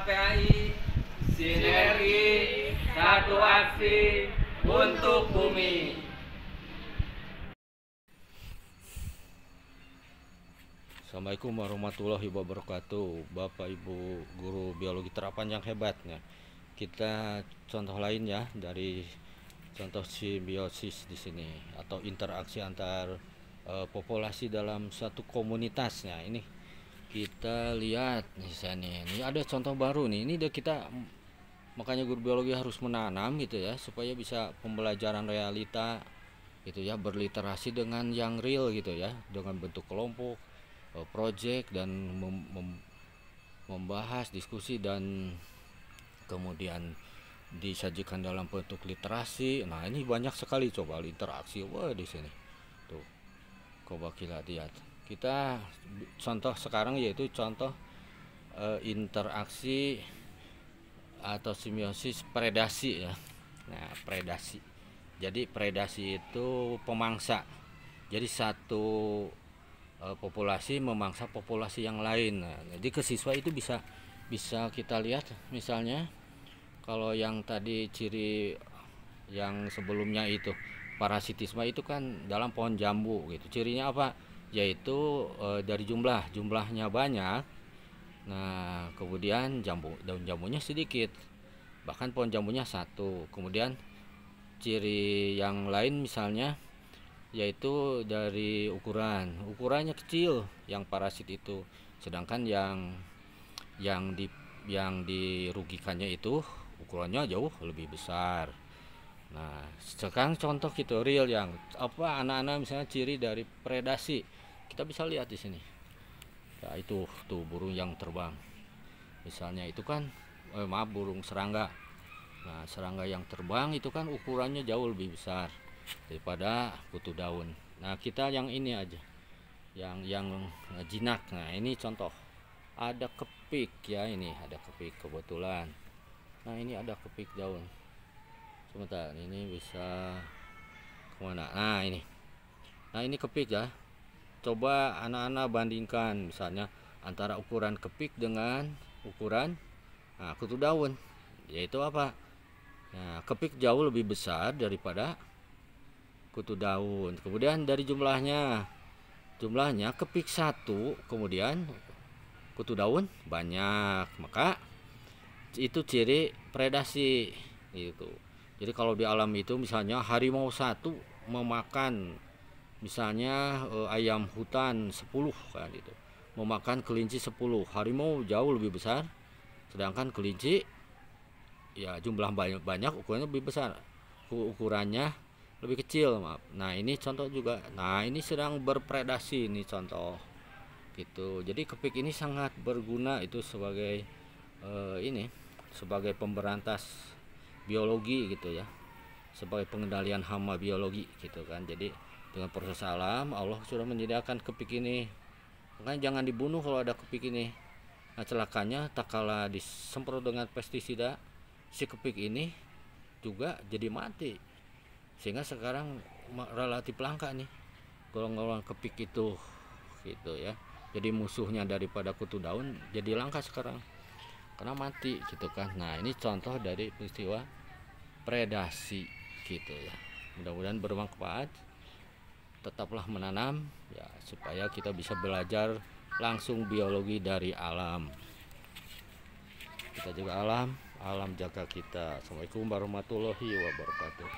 KPAI, sinergi, satu aksi untuk bumi. Assalamualaikum warahmatullahi wabarakatuh. Bapak Ibu guru biologi terapan yang hebatnya. Kita contoh lain ya dari contoh simbiosis di sini atau interaksi antar populasi dalam satu komunitasnya. Ini kita lihat misalnya ini ada contoh baru nih. Ini udah kita makanya guru biologi harus menanam gitu ya supaya bisa pembelajaran realita gitu ya, berliterasi dengan yang real gitu ya, dengan bentuk kelompok, project dan membahas diskusi dan kemudian disajikan dalam bentuk literasi. Nah, ini banyak sekali coba interaksi di sini. Tuh. Coba kita lihat. Kita contoh sekarang yaitu contoh interaksi atau simbiosis predasi ya. Nah, predasi. Jadi predasi itu pemangsa. Jadi satu populasi memangsa populasi yang lain. Nah, jadi ke siswa itu bisa kita lihat misalnya kalau yang tadi ciri yang sebelumnya itu parasitisme itu kan dalam pohon jambu gitu. Cirinya apa? Yaitu dari jumlahnya banyak. Nah, kemudian daun jambunya sedikit. Bahkan pohon jambunya satu. Kemudian ciri yang lain misalnya yaitu dari ukurannya kecil yang parasit itu, sedangkan yang dirugikannya itu ukurannya jauh lebih besar. Nah, sekarang contoh gitu real yang apa anak-anak misalnya ciri dari predasi kita bisa lihat di sini. Nah, itu tuh burung yang terbang misalnya itu kan burung serangga. Nah, serangga yang terbang itu kan ukurannya jauh lebih besar daripada kutu daun. Nah, kita yang ini aja, yang jinak. Nah, ini contoh ada kepik ya, ini ada kepik kebetulan. Nah, ini ada kepik daun. Sebentar, ini bisa kemana? Nah ini kepik ya. Coba anak-anak bandingkan misalnya antara ukuran kepik dengan ukuran kutu daun, yaitu apa? Nah, kepik jauh lebih besar daripada kutu daun. Kemudian dari jumlahnya kepik satu, kemudian kutu daun banyak, maka itu ciri predasi gitu. Jadi kalau di alam itu misalnya harimau satu memakan misalnya ayam hutan 10 kan gitu, memakan kelinci 10. Harimau jauh lebih besar, sedangkan kelinci ya jumlah banyak ukurannya lebih besar, ukurannya lebih kecil, maaf. Nah, ini contoh juga. Nah, ini sedang berpredasi, ini contoh gitu. Jadi kepik ini sangat berguna itu sebagai sebagai pemberantas biologi gitu ya, sebagai pengendalian hama biologi gitu kan. Jadi dengan proses alam Allah sudah menyediakan kepik ini, makanya jangan dibunuh kalau ada kepik ini. Nah, celakanya tak kalah disemprot dengan pestisida, si kepik ini juga jadi mati, sehingga sekarang relatif langka nih golongan kepik itu gitu ya. Jadi musuhnya daripada kutu daun jadi langka sekarang karena mati gitu kan. Nah, ini contoh dari peristiwa predasi gitu ya. Mudah-mudahan bermanfaat. Tetaplah menanam ya supaya kita bisa belajar langsung biologi dari alam. Kita juga alam jaga kita. Assalamualaikum warahmatullahi wabarakatuh.